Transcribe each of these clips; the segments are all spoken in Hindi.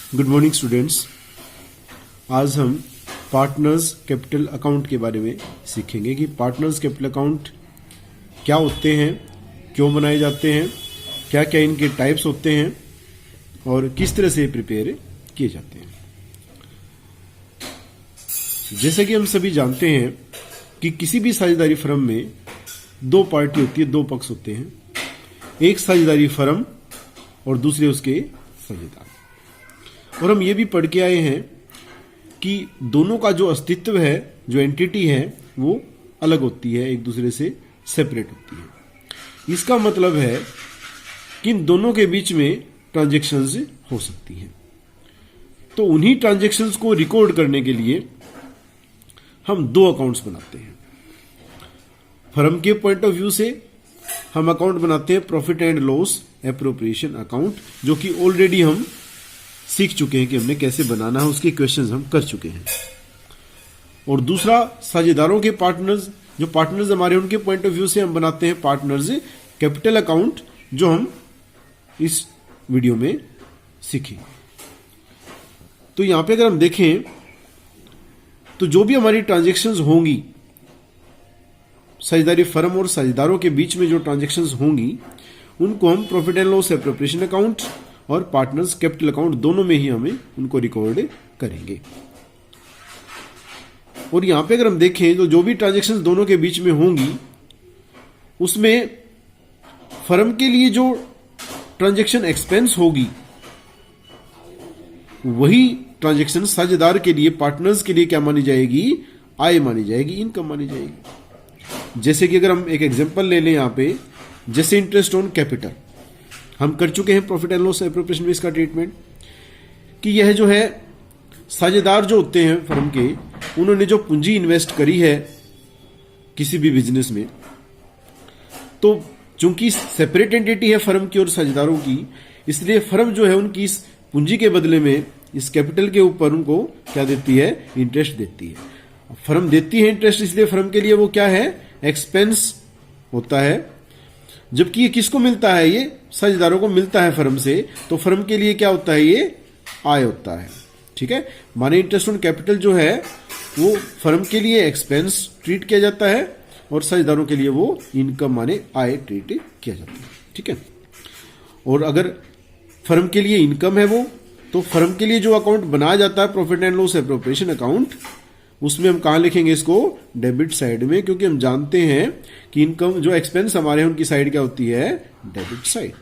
Good morning students. आज हम पार्टनर्स कैपिटल अकाउंट के बारे में सीखेंगे कि पार्टनर्स कैपिटल अकाउंट क्या होते हैं, क्यों बनाए जाते हैं, क्या क्या इनके टाइप्स होते हैं और किस तरह से प्रिपेयर किए जाते हैं। जैसे कि हम सभी जानते हैं कि किसी भी साझेदारी फर्म में दो पार्टी होती है, दो पक्ष होते हैं, एक साझेदारी फर्म और दूसरे उसके साझेदार। और हम ये भी पढ़ के आए हैं कि दोनों का जो अस्तित्व है, जो एंटिटी है, वो अलग होती है, एक दूसरे से सेपरेट होती है। इसका मतलब है कि इन दोनों के बीच में ट्रांजैक्शंस हो सकती हैं। तो उन्हीं ट्रांजैक्शंस को रिकॉर्ड करने के लिए हम दो अकाउंट्स बनाते हैं। फर्म के पॉइंट ऑफ व्यू से हम अकाउंट बनाते हैं profit and loss appropriation account, जो कि ऑलरेडी हम सीख चुके हैं कि हमने कैसे बनाना है, उसके क्वेश्चंस हम कर चुके हैं। और दूसरा साझेदारों के पार्टनर्स, जो पार्टनर्स हमारे, उनके पॉइंट ऑफ व्यू से हम बनाते हैं पार्टनर्स कैपिटल अकाउंट, जो हम इस वीडियो में सीखें। तो यहां पे अगर हम देखें तो जो भी हमारी ट्रांजैक्शंस होंगी, साझेदारी फर्म और साझेदारों के बीच में जो ट्रांजैक्शंस होंगी, उनको हम profit and loss appropriation account और पार्टनर्स कैपिटल अकाउंट दोनों में ही हमें उनको रिकॉर्ड करेंगे। और यहां पे अगर हम देखें तो जो भी ट्रांजैक्शंस दोनों के बीच में होंगी, उसमें फर्म के लिए जो ट्रांजैक्शन एक्सपेंस होगी, वही ट्रांजैक्शन साझेदार के लिए, पार्टनर्स के लिए क्या मानी जाएगी? आय मानी जाएगी, इनकम मानी जाएगी। जैसे कि अगर हम एक एग्जांपल ले लें यहां पे, जैसे इंटरेस्ट ऑन कैपिटल हम कर चुके हैं प्रॉफिट एंड लॉस एप्रोप्रिएशन में इसका ट्रीटमेंट, कि यह जो है साझेदार जो होते हैं फर्म के, उन्होंने जो पूंजी इन्वेस्ट करी है किसी भी बिजनेस में, तो चूंकि सेपरेट एंटिटी है फर्म की और साझेदारों की, इसलिए फर्म जो है उनकी इस पूंजी के बदले में इस कैपिटल के ऊपर उनको क्या देती है? इंटरेस्ट देती है। फर्म देती है इंटरेस्ट, इसलिए फर्म के लिए वो क्या है? एक्सपेंस होता है। जबकि ये किसको मिलता है? ये साझेदारों को मिलता है फर्म से, तो फर्म के लिए क्या होता है? ये आय होता है। ठीक है, माने इंटरेस्ट ऑन कैपिटल जो है वो फर्म के लिए एक्सपेंस ट्रीट किया जाता है और साझेदारों के लिए वो इनकम माने आय ट्रीट किया जाता है। ठीक है, और अगर फर्म के लिए इनकम है वो, तो फर्म के लिए जो अकाउंट बनाया जाता है profit and loss appropriation account, उसमें हम कहां लिखेंगे इसको? डेबिट साइड में, क्योंकि हम जानते हैं कि इनकम जो एक्सपेंस हमारे हैं उनकी साइड क्या होती है? Debit side.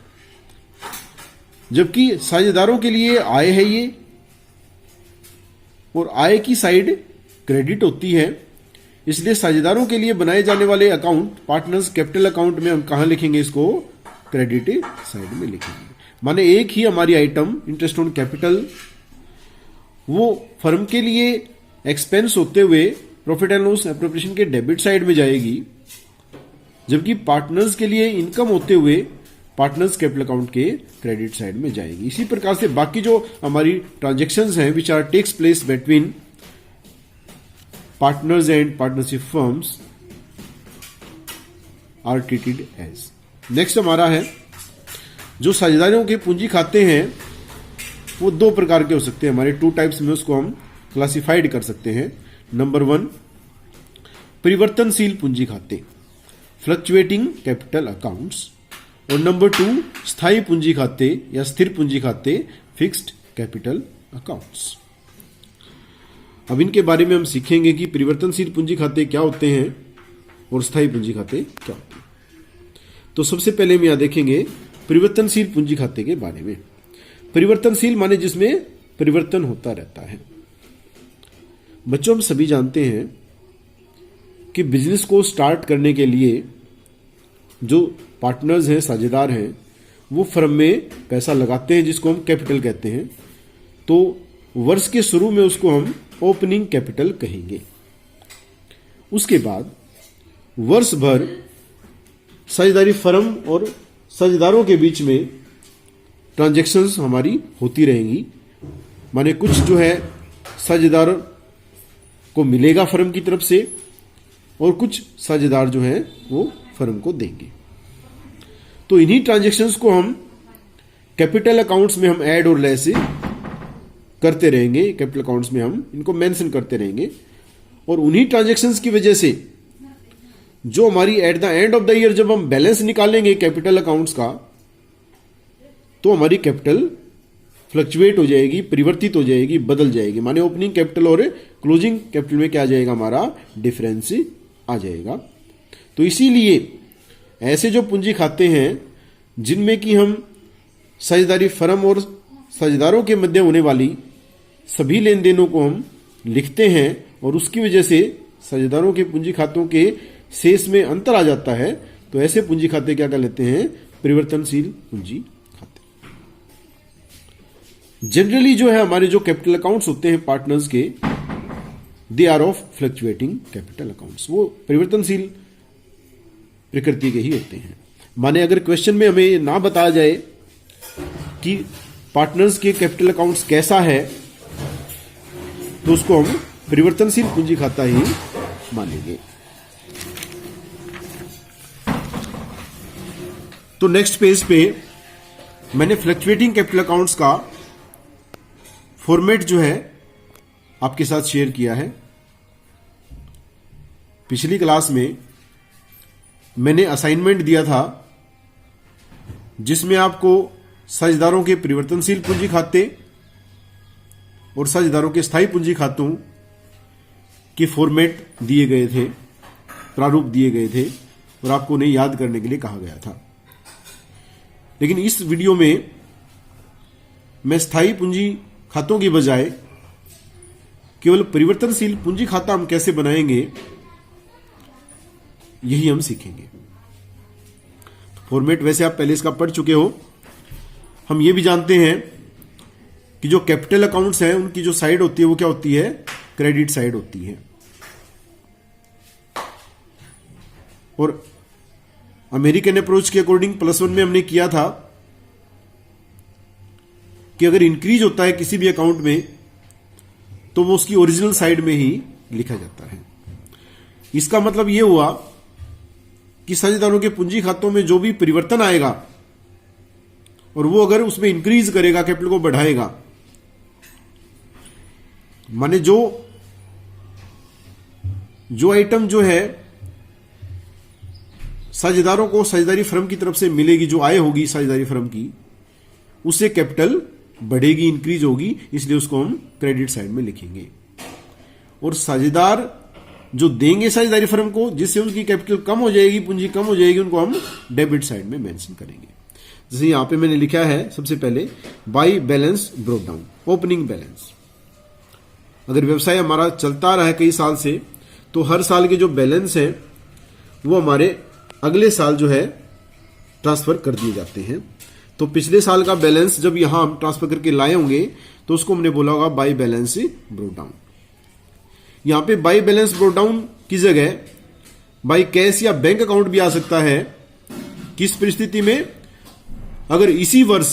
जबकि साझेदारों के लिए आय है ये, और आय की साइड क्रेडिट होती है, इसलिए साझेदारों के लिए बनाए जाने वाले अकाउंट पार्टनर्स कैपिटल अकाउंट में हम कहां लिखेंगे इसको? क्रेडिट साइड में लिखेंगे। माने एक ही हमारी आइटम इंटरेस्ट ऑन कैपिटल, वो फर्म के लिए एक्सपेंस होते हुए प्रॉफिट एंड लॉस एप्रोप्रिएशन के डेबिट साइड में जाएगी, जबकि पार्टनर्स के लिए इनकम होते हुए पार्टनर्स कैपिटल अकाउंट के क्रेडिट साइड में जाएगी। इसी प्रकार से बाकी जो हमारी ट्रांजैक्शंस हैं which are takes place between partners and partnership firms are treated as. Next हमारा है, जो साझेदारों के पूंजी खाते हैं वो दो प्रकार के हो सकते हैं हमारे, टू टाइप्स में उसको हम क्लासिफाइड कर सकते हैं। नंबर 1 परिवर्तनशील पूंजी खाते, फ्लक्चुएटिंग कैपिटल अकाउंट्स, और नंबर 2 स्थायी पूंजी खाते या स्थिर पूंजी खाते, फिक्स्ड कैपिटल अकाउंट्स। अब इनके बारे में हम सीखेंगे कि परिवर्तनशील पूंजी खाते क्या होते हैं और स्थायी पूंजी खाते क्या होते हैं। तो सबसे पहले हम यहां देखेंगे परिवर्तनशील पूंजी खाते के बारे में। परिवर्तनशील माने जिसमें परिवर्तन होता रहता है। बच्चों, हम सभी जानते हैं कि बिजनेस को स्टार्ट करने के लिए जो पार्टनर्स हैं, साझेदार हैं, वो फर्म में पैसा लगाते हैं, जिसको हम कैपिटल कहते हैं। तो वर्ष के शुरू में उसको हम ओपनिंग कैपिटल कहेंगे। उसके बाद वर्ष भर साझेदारी फर्म और साझेदारों के बीच में ट्रांजैक्शंस हमारी होती रहेंगी। माने कुछ जो है साझेदार को मिलेगा फर्म की तरफ से, और कुछ साझेदार जो है वो फर्म को देंगे। तो इन्हीं ट्रांजैक्शंस को हम कैपिटल अकाउंट्स में हम ऐड और लेस करते रहेंगे, कैपिटल अकाउंट्स में हम इनको मेंशन करते रहेंगे, और उन्हीं ट्रांजैक्शंस की वजह से जो हमारी at the end of the year जब हम बैलेंस निकालेंगे कैपिटल अकाउंट्स का, तो हमारी कैपिटल फ्लक्चुएट हो जाएगी, परिवर्तित हो जाएगी, बदल जाएगी। माने ओपनिंग कैपिटल और क्लोजिंग कैपिटल में क्या आ जाएगा, हमारा डिफरेंस आ जाएगा। तो इसीलिए ऐसे जो पूंजी खाते हैं जिनमें कि हम साझेदारी फर्म और साझेदारों के मध्य होने वाली सभी लेन देनों को हम लिखते हैं, और उसकी वजह से साझेदारों के पूंजी खातों के शेष में अंतर आ जाता है, तो ऐसे पूंजी खाते क्या कहलाते हैं, परिवर्तनशील पूंजी खाते। जनरली जो है हमारे जो कैपिटल अकाउंट्स होते हैं पार्टनर्स के, they are of fluctuating capital accounts, वो परिवर्तनशील प्रकृति के ही होते हैं। माने अगर क्वेश्चन में हमें ना बताया जाए कि पार्टनर्स के कैपिटल अकाउंट्स कैसा है, तो उसको हम परिवर्तनशील पूंजी खाता ही मानेंगे। तो नेक्स्ट पेज पे मैंने फ्लक्चुएटिंग कैपिटल अकाउंट्स का फॉर्मेट जो है आपके साथ शेयर किया है। पिछली क्लास में मैंने असाइनमेंट दिया था जिसमें आपको साझेदारों के परिवर्तनशील पूंजी खाते और साझेदारों के स्थायी पूंजी खातों के फॉर्मेट दिए गए थे, प्रारूप दिए गए थे, और आपको उन्हें याद करने के लिए कहा गया था। लेकिन इस वीडियो में मैं स्थायी पूंजी खातों की बजाय केवल परिवर्तनशील पूंजी खाता हम कैसे बनाएंगे, यही हम सीखेंगे। फॉर्मेट वैसे आप पहले इसका पढ़ चुके हो। हम ये भी जानते हैं कि जो कैपिटल अकाउंट्स हैं उनकी जो साइड होती है वो क्या होती है, क्रेडिट साइड होती है। और अमेरिकन अप्रोच के अकॉर्डिंग +1 में हमने किया था कि अगर इंक्रीज होता है किसी भी अकाउंट में तो वो उसकी ओरिजिनल साइड में ही लिखा जाता है। इसका मतलब यह हुआ कि साझेदारों के पूंजी खातों में जो भी परिवर्तन आएगा और वो अगर उसमें इंक्रीज करेगा, कैपिटल को बढ़ाएगा, माने जो आइटम जो है साझेदारों को साझेदारी फर्म की तरफ से मिलेगी, जो आय होगी साझेदारी फर्म की, उससे कैपिटल बढ़ेगी, इंक्रीज होगी, इसलिए उसको हम क्रेडिट साइड में लिखेंगे। और साझेदार जो देंगे साझेदारी फर्म को, जिससे उनकी कैपिटल कम हो जाएगी, पूंजी कम हो जाएगी, उनको हम डेबिट साइड में मेंशन करेंगे। जैसे यहां पे मैंने लिखा है सबसे पहले by balance broke down, opening balance. अगर व्यवसाय हमारा चलता रहा है कई साल से, तो हर साल के जो बैलेंस है वो हमारे अगले साल जो है ट्रांसफर कर दिए जाते हैं। तो पिछले साल का बैलेंस जब यहां हम ट्रांसफर करके लाए होंगे तो उसको हमने बोला होगा बाय बैलेंस ब्रोक डाउन। यहां पे बाय बैलेंस ब्रोक डाउन की जगह बाय कैश या बैंक अकाउंट भी आ सकता है। किस परिस्थिति में, अगर इसी वर्ष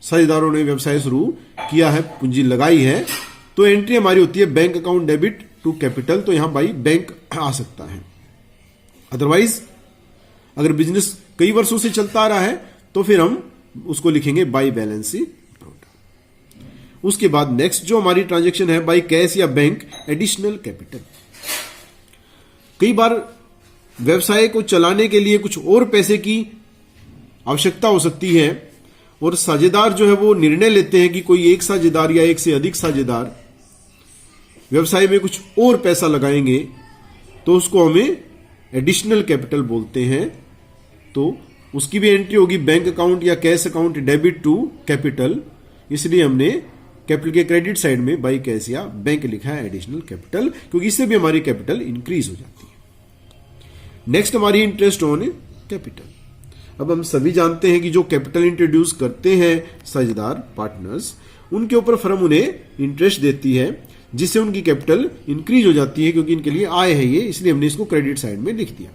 साझेदारों ने व्यवसाय शुरू किया है, पूंजी लगाई है, तो एंट्री हमारी होती है bank account debit to capital, तो यहां बाय बैंक आ सकता है। अदरवाइज अगर बिजनेस कई वर्षों से चलता आ रहा है तो फिर हम उसको लिखेंगे बाय बैलेंस ब्रोक डाउन। उसके बाद नेक्स्ट जो हमारी ट्रांजैक्शन है बाय कैश या बैंक एडिशनल कैपिटल। कई बार व्यवसाय को चलाने के लिए कुछ और पैसे की आवश्यकता हो सकती है और साझेदार जो है वो निर्णय लेते हैं कि कोई एक साझेदार या एक से अधिक साझेदार व्यवसाय में कुछ और पैसा लगाएंगे, तो उसको हमें एडिशनल कैपिटल बोलते हैं। तो उसकी भी एंट्री होगी बैंक अकाउंट या cash account debit to capital, इसलिए हमने कैपिटल के क्रेडिट साइड में बाय कैश या बैंक लिखा है एडिशनल कैपिटल, क्योंकि इससे भी हमारी कैपिटल इंक्रीज हो जाती है। नेक्स्ट हमारी इंटरेस्ट ऑन कैपिटल। अब हम सभी जानते हैं कि जो कैपिटल इंट्रोड्यूस करते हैं साझेदार पार्टनर्स, उनके ऊपर फर्म उन्हें इंटरेस्ट देती है, जिससे उनकी कैपिटल इंक्रीज हो जाती है, क्योंकि इनके लिए आय है ये, इसलिए हमने इसको क्रेडिट साइड में लिख दिया।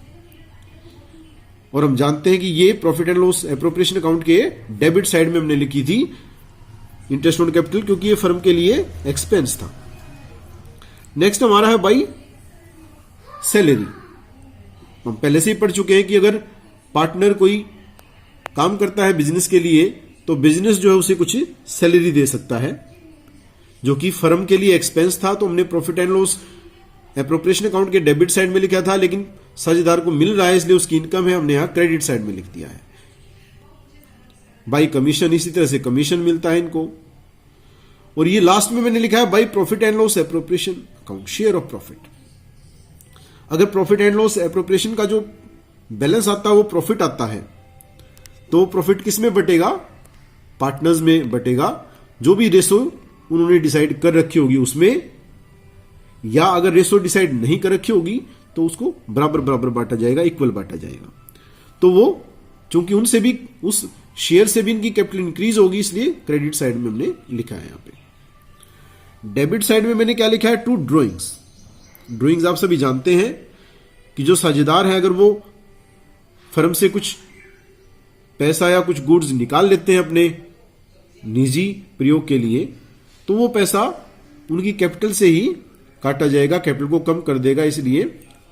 और हम जानते हैं कि ये profit and loss appropriation account के डेबिट साइड में हमने लिखी थी इंटरेस्ट ऑन कैपिटल, क्योंकि ये फर्म के लिए एक्सपेंस था। नेक्स्ट हमारा है बाय सैलरी। हम पहले से ही पढ़ चुके हैं कि अगर पार्टनर कोई काम करता है बिजनेस के लिए, तो बिजनेस जो है उसे कुछ सैलरी दे सकता है, जो कि फर्म के लिए एक्सपेंस था, तो हमने profit and loss appropriation account के डेबिट साइड में लिखा था, लेकिन साझेदार को मिल रहा है इसलिए उसकी इनकम है, हमने यहां क्रेडिट साइड में लिख दिया है। बाई कमीशन, इसी तरह से कमीशन मिलता है इनको। और ये लास्ट में मैंने लिखा है by profit and loss appropriation account, share of profit. अगर प्रॉफिट एंड लॉस एप्रोप्रिएशन का जो बैलेंस आता है वो प्रॉफिट आता है, तो प्रॉफिट किस में बटेगा? पार्टनर्स में बटेगा, जो भी रेशो उन्होंने डिसाइड कर रखी होगी उसमें, या अगर रेशो डिसाइड नहीं कर रखी होगी तो उसको बराबर बराबर बांटा जाएगा, इक्वल बांटा जाएगा। तो वो चूंकि उनसे भी, उस शेयर से भी इनकी कैपिटल इंक्रीज होगी, इसलिए क्रेडिट साइड में हमने लिखा है। यहां पे डेबिट साइड में मैंने क्या लिखा है? To drawings. ड्रॉइंग्स आप सभी जानते हैं कि जो साझेदार है अगर वो फर्म से कुछ पैसा या कुछ गुड्स निकाल लेते हैं अपने निजी प्रयोग के लिए, तो वो पैसा उनकी कैपिटल से ही काटा जाएगा, कैपिटल को कम कर देगा, इसलिए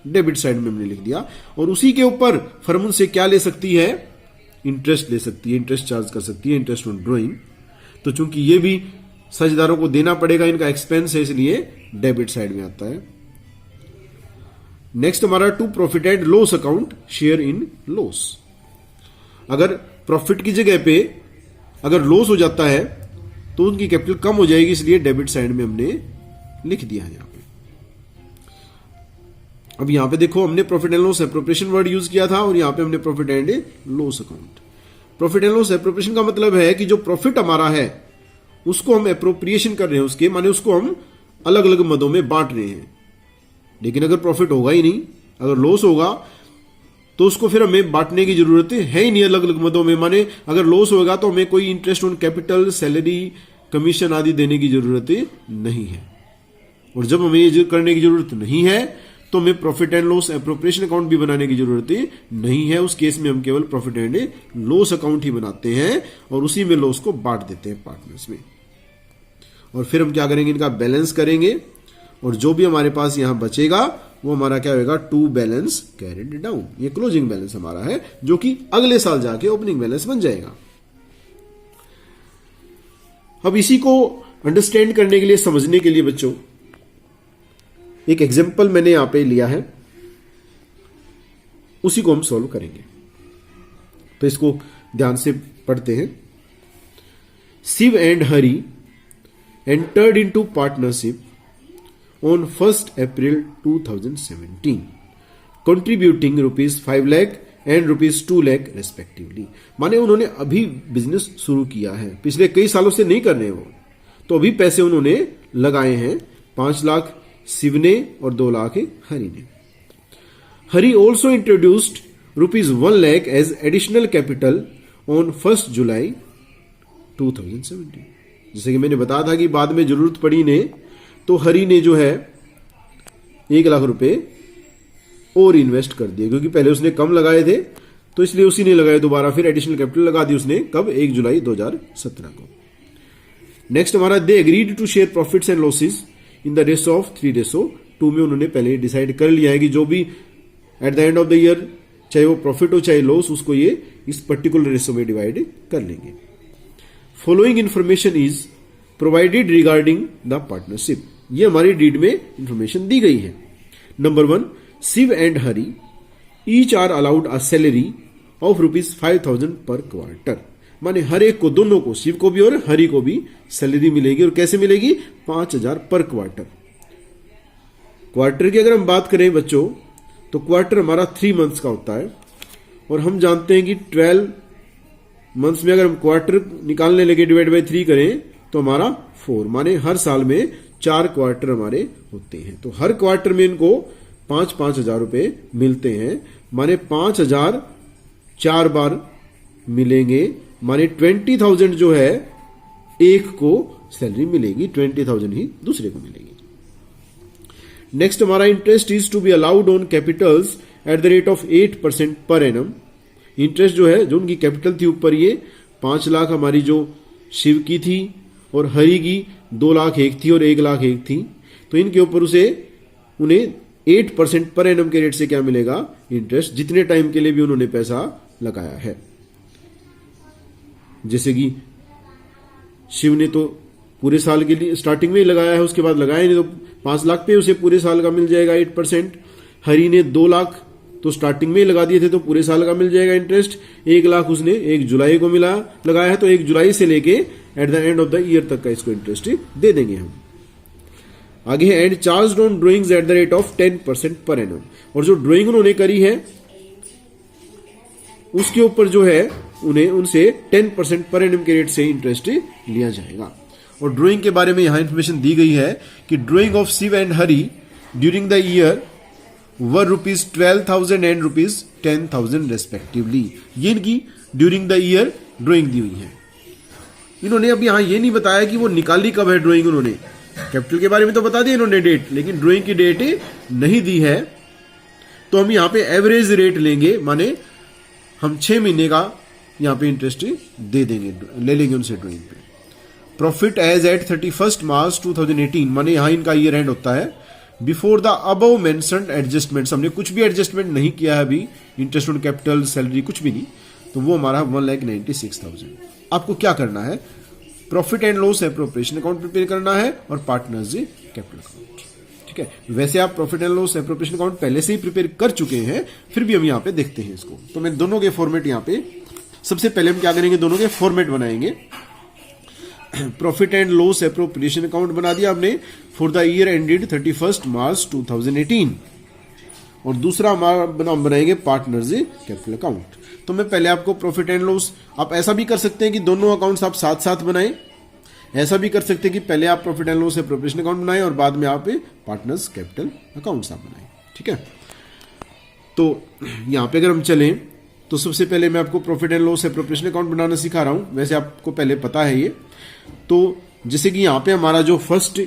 डेबिट साइड में हमने लिख दिया। और उसी के ऊपर फर्म उनसे क्या ले सकती है? इंटरेस्ट ले सकती है, इंटरेस्ट चार्ज कर सकती है, इंटरेस्ट ऑन ड्रॉइंग। तो चूंकि ये भी साझेदारों को देना पड़ेगा, इनका एक्सपेंस है, इसलिए डेबिट साइड में आता है। नेक्स्ट हमारा to profit and loss account, share in loss. अगर प्रॉफिट की जगह पे अगर लॉस हो जाता है तो उनकी कैपिटल कम हो जाएगी, इसलिए डेबिट साइड में हमने लिख दिया है यहां पे। अब यहां पे देखो, हमने profit and loss appropriation word use किया था, और यहां पे हमने profit and loss account. Profit and loss appropriation का मतलब है कि जो प्रॉफिट हमारा है उसको हम एप्रोप्रिएशन कर रहे हैं, उसके माने उसको हम अलग अलग मदों में बांट रहे हैं। लेकिन अगर प्रॉफिट होगा ही नहीं, अगर लॉस होगा, तो उसको फिर हमें बांटने की जरूरत है ही नहीं अलग अलग मदों में। माने अगर लॉस होगा तो हमें कोई interest on capital, salary, commission आदि देने की जरूरत नहीं है। और जब हमें ये करने की जरूरत नहीं है तो हमें profit and loss appropriation account भी बनाने की जरूरत नहीं है। उस केस में हम केवल प्रॉफिट एंड लॉस अकाउंट ही बनाते हैं और उसी में लॉस को बांट देते हैं पार्टनर्स में। और फिर हम क्या करेंगे? इनका बैलेंस करेंगे, और जो भी हमारे पास यहां बचेगा वो हमारा क्या होगा? To balance carried down. ये क्लोजिंग बैलेंस हमारा है, जो कि अगले साल जाके ओपनिंग बैलेंस बन जाएगा। अब इसी को अंडरस्टैंड करने के लिए, समझने के लिए बच्चों, एक एग्जांपल मैंने यहां पे लिया है, उसी को हम सॉल्व करेंगे। तो इसको ध्यान से पढ़ते हैं। Shiv and Hari entered into partnership on 1st April 2017, contributing ₹5 lakh and ₹2 lakh respectively। माने उन्होंने अभी बिजनेस शुरू किया है, पिछले कई सालों से नहीं कर रहे वो, तो अभी पैसे उन्होंने लगाए हैं। 5 लाख शिव ने और 2 लाख हरि ने। Hari also introduced ₹1 lakh as additional capital on 1st July 2017। जैसे कि मैंने बताया था कि बाद में जरूरत पड़ी ने, तो हरि ने जो है 1 लाख रुपए और इन्वेस्ट कर दिए, क्योंकि पहले उसने कम लगाए थे, तो इसलिए उसी ने लगाए दोबारा, फिर एडिशनल कैपिटल लगा दी उसने। कब? 1 जुलाई 2017 को। नेक्स्ट हमारा they agreed to share profits and losses in the ratio of 3:2 में उन्होंने पहले डिसाइड कर लिया है कि जो भी at the end of the year, चाहे वो प्रॉफिट हो चाहे लॉस, उसको ये इस पर्टिकुलर रेशो में डिवाइड कर लेंगे। Following information is provided regarding the partnership. ये हमारी डीड में इंफॉर्मेशन दी गई है। Number 1, Shiv and Hari each are allowed a salary of ₹5,000 per quarter. माने हर एक को, दोनों को, शिव को भी और हरि को भी सैलरी मिलेगी। और कैसे मिलेगी? 5,000 पर क्वार्टर। क्वार्टर की अगर हम बात करें बच्चों, तो क्वार्टर हमारा 3 मंथ्स का होता है, और हम जानते हैं कि 12 मंथ्स में अगर हम क्वार्टर निकालने लगे, डिवाइड बाई 3 करें, तो हमारा 4, माने हर साल में 4 क्वार्टर हमारे होते हैं। तो हर क्वार्टर में इनको 5-5 हजार रुपए मिलते हैं, माने 5,000 4 बार मिलेंगे, माने 20,000 जो है एक को सैलरी मिलेगी, 20,000 ही दूसरे को मिलेगी। नेक्स्ट हमारा interest is to be allowed on capitals at the rate of 8% per annum. Interest जो है, जो उनकी कैपिटल थी ऊपर, ये 5 लाख हमारी जो शिव की थी और हरि की 2 लाख एक थी और 1 लाख एक थी, तो इनके ऊपर उन्हें 8% पर एनम के रेट से क्या मिलेगा? इंटरेस्ट, जितने टाइम के लिए भी उन्होंने पैसा लगाया है। जैसे कि शिव ने तो पूरे साल के लिए स्टार्टिंग में ही लगाया है, उसके बाद लगाया नहीं, तो 5 लाख पे उसे पूरे साल का मिल जाएगा 8%। हरी ने 2 लाख तो स्टार्टिंग में ही लगा दिए थे, तो पूरे साल का मिल जाएगा इंटरेस्ट। 1 लाख उसने 1 जुलाई को लगाया है, तो 1 जुलाई से लेके at the end of the year तक का इसको इंटरेस्ट दे देंगे हम। आगे है and charge on drawings eight the rate of 10% per annum. और जो ड्राइंग उन्होंने करी है उसके ऊपर जो है उन्हें उनसे 10% पर एनम के रेट से इंटरेस्ट लिया जाएगा। और ड्राइंग के बारे में यहां इंफॉर्मेशन दी गई है कि drawing of Shiv and Hari during the year were ₹12,000 and ₹10,000 respectively. ये इनकी ड्यूरिंग द ईयर ड्राइंग दी हुई है। इन्होंने अब यहां ये नहीं बताया कि वो निकाली कब है ड्राइंग। उन्होंने कैपिटल के बारे में तो बता दिया इन्होंने डेट, लेकिन ड्राइंग की डेट नहीं दी है। तो हम यहां पे एवरेज रेट लेंगे, माने हम 6 महीने का यहां पे इंटरेस्ट दे देंगे, ले लेंगे उनसे ड्राइंग पे। प्रॉफिट एज एट 31 मार्च 2018, माने यहां इनका ईयर एंड होता है। Before the above mentioned adjustments, हमने कुछ भी एडजस्टमेंट नहीं किया है अभी, इंटरेस्ट ऑन कैपिटल, सैलरी, कुछ भी नहीं, तो वो हमारा 1,96,000। आपको क्या करना है, profit and loss appropriation account prepare करना है और पार्टनर्स कैपिटल अकाउंट। ठीक है, वैसे आप profit and loss appropriation account पहले से ही प्रिपेयर कर चुके हैं, फिर भी हम यहां पे देखते हैं इसको। तो मैं दोनों के फॉर्मेट यहां पे, सबसे पहले हम क्या करेंगे, दोनों के फॉर्मेट बनाएंगे। Profit and loss appropriation account बना दिया हमने फॉर द ईयर एंडेड 31 मार्च 2018, और दूसरा हमारा बनाएंगे पार्टनर्स कैपिटल अकाउंट। तो मैं पहले आपको प्रॉफिट एंड लॉस, आप ऐसा भी कर सकते हैं कि दोनों अकाउंट्स आप साथ साथ बनाएं, ऐसा भी कर सकते हैं कि पहले आप profit and loss appropriation account बनाएं और बाद में आप पार्टनर्स कैपिटल अकाउंट्स आप बनाएं। ठीक है, तो यहां पे अगर हम चलें तो सबसे पहले मैं आपको profit and loss appropriation account बनाना सिखा रहा हूं, वैसे आपको पहले पता है ये। तो जैसे कि यहां पे हमारा जो फर्स्ट,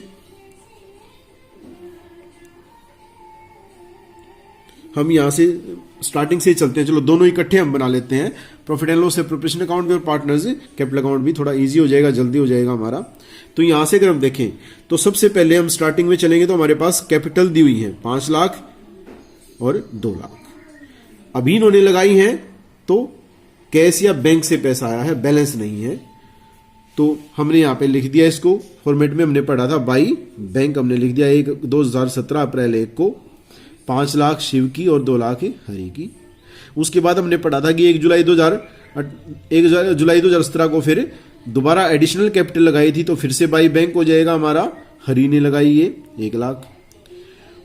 हम यहां से स्टार्टिंग से ही चलते हैं, चलो दोनों इकट्ठे हम बना लेते हैं, profit and loss appropriation account भी और पार्टनर्स कैपिटल अकाउंट भी, थोड़ा इजी हो जाएगा, जल्दी हो जाएगा हमारा। तो यहां से अगर हम देखें तो सबसे पहले हम स्टार्टिंग में चलेंगे तो हमारे पास कैपिटल दी हुई है 5 लाख और 2 लाख अभी इन्होंने लगाई है, तो कैश या बैंक से पैसा आया है, बैलेंस नहीं है, तो हमने यहां पे लिख दिया इसको फॉर्मेट में, हमने पढ़ा था बाई बैंक, हमने लिख दिया 2017 अप्रैल 1 को 5 लाख शिव की और 2 लाख हरी की। उसके बाद हमने पढ़ा था कि 1 जुलाई 2017 को फिर दोबारा एडिशनल कैपिटल लगाई थी, तो फिर से बाई बैंक हो जाएगा हमारा, हरी ने लगाई ये 1 लाख।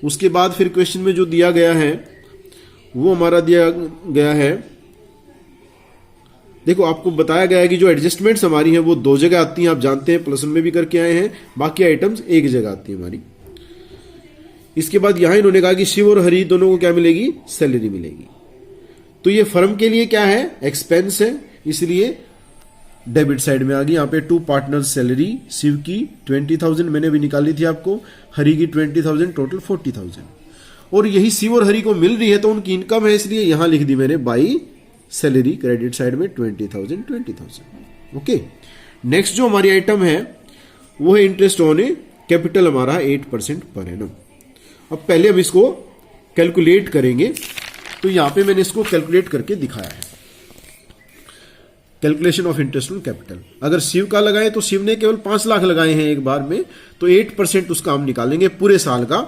उसके बाद फिर क्वेश्चन में जो दिया गया है वो हमारा दिया गया है, देखो आपको बताया गया है कि जो एडजस्टमेंट्स हमारी हैं वो 2 जगह आती हैं, आप जानते हैं, प्लस में भी करके आए हैं, बाकी आइटम्स 1 जगह आती है हमारी। इसके बाद यहां इन्होंने कहा कि शिव और हरी दोनों को क्या मिलेगी, सैलरी मिलेगी। तो ये फर्म के लिए क्या है, एक्सपेंस है, इसलिए डेबिट साइड में आ गई। यहां पे 2 पार्टनर्स सैलरी, शिव की 20,000 मैंने भी निकाली थी आपको, हरी की 20,000, टोटल 40,000। और यही शिव और हरी को मिल रही है तो उनकी इनकम है, इसलिए यहां लिख दी मैंने बाई सैलरी, क्रेडिट साइड में 20,000। ओके, नेक्स्ट जो हमारी आइटम है वो है इंटरेस्ट ऑन कैपिटल, हमारा 8% पर एनम। अब पहले हम इसको कैलकुलेट करेंगे, तो यहां पे मैंने इसको कैलकुलेट करके दिखाया है, calculation of interest on capital. अगर शिव का लगाए तो शिव ने केवल 5 लाख लगाए हैं एक बार में, तो 8% उसका हम निकालेंगे पूरे साल का,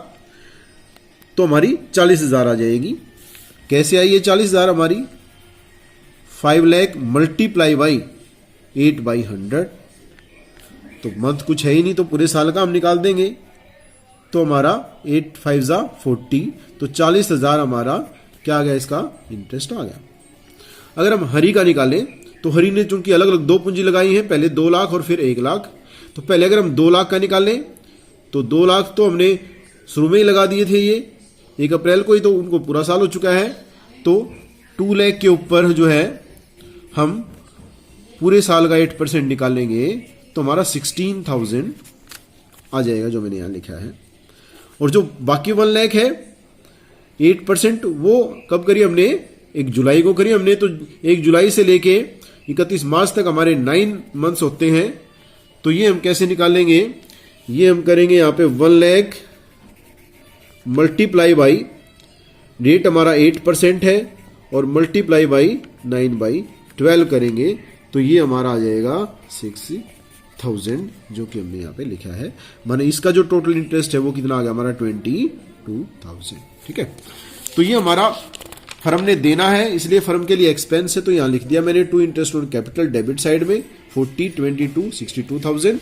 तो हमारी 40,000 आ जाएगी। कैसे आई ये 40,000 हमारी, 5 लाख मल्टीप्लाई बाई 8/100, तो मंथ कुछ है ही नहीं, तो पूरे साल का हम निकाल देंगे, तो हमारा 8 5 जा 40, तो 40,000 हमारा क्या आ गया, इसका इंटरेस्ट आ गया। अगर हम हरी का निकालें तो हरी ने चूंकि अलग अलग 2 पूंजी लगाई है, पहले 2 लाख और फिर 1 लाख, तो पहले अगर हम 2 लाख का निकालें तो 2 लाख तो हमने शुरू में ही लगा दिए थे, ये 1 अप्रैल को ही, तो उनको पूरा साल हो चुका है। तो 2 लाख के ऊपर जो है हम पूरे साल का 8% निकालेंगे, तो हमारा 16,000 आ जाएगा, जो मैंने यहां लिखा है। और जो बाकी 1 लाख है 8% वो कब करी हमने, 1 जुलाई को करी हमने, तो 1 जुलाई से लेके 31 मार्च तक हमारे 9 मंथ्स होते हैं। तो ये हम कैसे निकालेंगे, ये हम करेंगे यहां पे 1 लाख मल्टीप्लाई बाई, रेट हमारा 8% है, और मल्टीप्लाई बाई 9/12 करेंगे, तो ये हमारा आ जाएगा 6 22,000 जो कि हमने यहाँ पे लिखा है, माने इसका जो टोटल इंटरेस्ट है वो कितना आ गया हमारा 22,000। ठीक है, तो ये हमारा फर्म ने देना है, इसलिए फर्म के लिए एक्सपेंस है, तो यहां लिख दिया मैंने to interest on capital debit side में 40, 22, 62,000,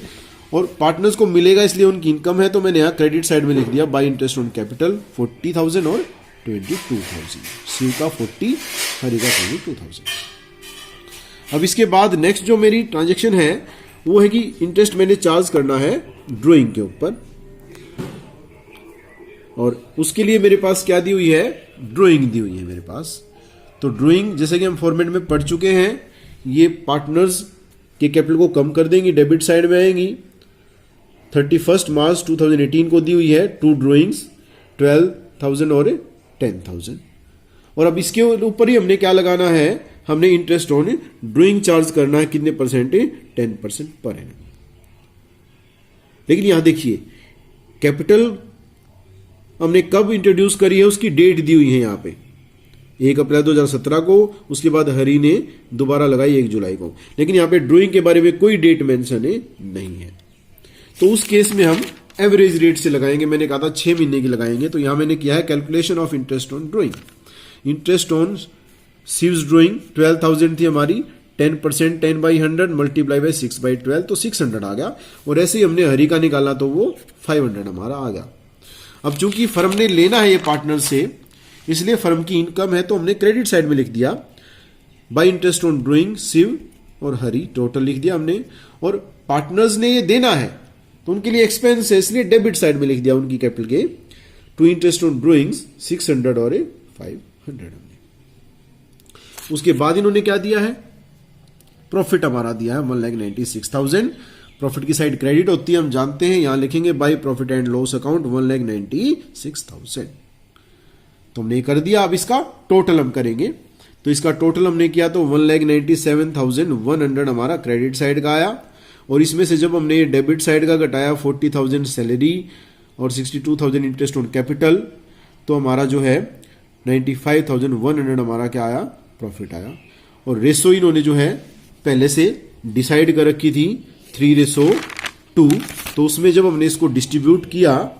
और पार्टनर्स को मिलेगा इसलिए उनकी इनकम है, तो मैंने यहां क्रेडिट साइड में लिख दिया बाय इंटरेस्ट ऑन कैपिटल 40,000 और 22,000। शिव का 40, हरि का 22,000। अब इसके बाद नेक्स्ट जो मेरी ट्रांजेक्शन है वो है कि इंटरेस्ट मैंने चार्ज करना है ड्राइंग के ऊपर, और उसके लिए मेरे पास क्या दी हुई है, ड्राइंग दी हुई है मेरे पास। तो ड्राइंग जैसे कि हम फॉर्मेट में पढ़ चुके हैं, ये पार्टनर्स के कैपिटल को कम कर देंगी, डेबिट साइड में आएंगी। 31 मार्च 2018 को दी हुई है टू ड्राइंग्स 12,000 और 10,000, और अब इसके ऊपर ही हमने क्या लगाना है, हमने इंटरेस्ट ऑन ड्राइंग चार्ज करना है, कितने परसेंट, 10% पर एनम। लेकिन यहां देखिए कैपिटल हमने कब इंट्रोड्यूस करी है, उसकी डेट दी हुई है यहां पे 1 अप्रैल 2017 को, उसके बाद हरि ने दोबारा लगाई 1 जुलाई को, लेकिन यहां पे ड्राइंग के बारे में कोई डेट मेंशन नहीं है। तो उस केस में हम एवरेज रेट से लगाएंगे, मैंने कहा था 6 महीने की लगाएंगे, तो यहां मैंने किया है calculation of interest on drawing. Interest on शिव्स ड्राइंग 12,000 थी हमारी, 10% 10/100 मल्टीप्लाई बाय 6/12 तो 600 आ गया, और ऐसे ही हमने हरि का निकाला तो वो 500 हमारा आ गया। अब चूंकि फर्म ने लेना है ये पार्टनर से, इसलिए फर्म की इनकम है, तो हमने क्रेडिट साइड में लिख दिया by interest on drawing Shiv और हरि, टोटल लिख दिया हमने, और पार्टनर्स ने ये देना है तो उनके लिए एक्सपेंस है, इसलिए डेबिट साइड में लिख दिया उनकी कैपिटल के टू इंटरेस्ट ऑन ड्राइंग्स 600 और 500 हमने। उसके बाद इन्होंने क्या दिया है, प्रॉफिट हमारा दिया है 1,96,000। प्रॉफिट की साइड क्रेडिट होती है, हम जानते हैं, यहां लिखेंगे by profit and loss account 1,96,000। तो हमने कर दिया। अब इसका टोटल हम करेंगे, तो इसका टोटल हमने किया तो 1,97,100 हमारा क्रेडिट साइड का आया, और इसमें से जब हमने डेबिट साइड का घटाया 40,000 सैलरी और 62,000 इंटरेस्ट ऑन कैपिटल, तो हमारा जो है 95,100 हमारा क्या आया, प्रॉफिट आया। और रेशो इन्होंने जो है पहले से डिसाइड कर रखी थी 3:2, तो उसमें जब हमने इसको डिस्ट्रीब्यूट किया,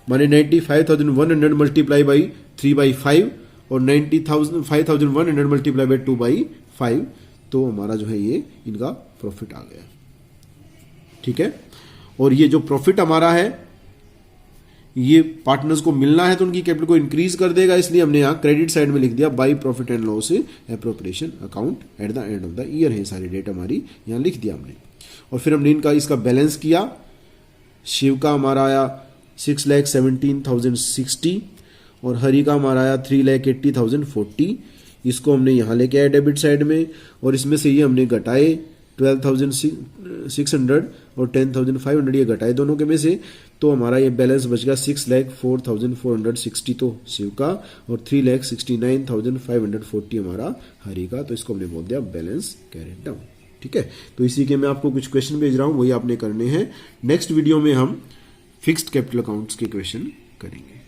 माने 95,100 मल्टीप्लाई बाई 3/5 और 95,100 मल्टीप्लाई बाई 2/5, तो हमारा जो है ये इनका प्रॉफिट आ गया। ठीक है, और ये जो प्रॉफिट हमारा है ये पार्टनर्स को मिलना है, तो उनकी कैपिटल को इंक्रीज कर देगा, इसलिए हमने यहाँ क्रेडिट साइड में लिख दिया by profit and loss appropriation account at the end of the year है, सारी डेट हमारी यहाँ लिख दिया हमने। और फिर हमने इसका बैलेंस किया। शिव का हमारा आया 6,17,060 और हरि का हमारा आया 3,80,040। इसको हमने यहाँ लेके आए डेबिट साइड में, और इसमें से ये हमने घटाए 12,600 और 10,500 ये घटाए दोनों के में से, तो हमारा ये बैलेंस बच गया 6,04,460 तो शिव का और 3,69,540 हमारा हरि का। तो इसको हमने बोल दिया बैलेंस कैरिड डाउन। ठीक है, तो इसी के मैं आपको कुछ क्वेश्चन भेज रहा हूं, वही आपने करने हैं। नेक्स्ट वीडियो में हम फिक्स्ड कैपिटल अकाउंट्स के क्वेश्चन करेंगे।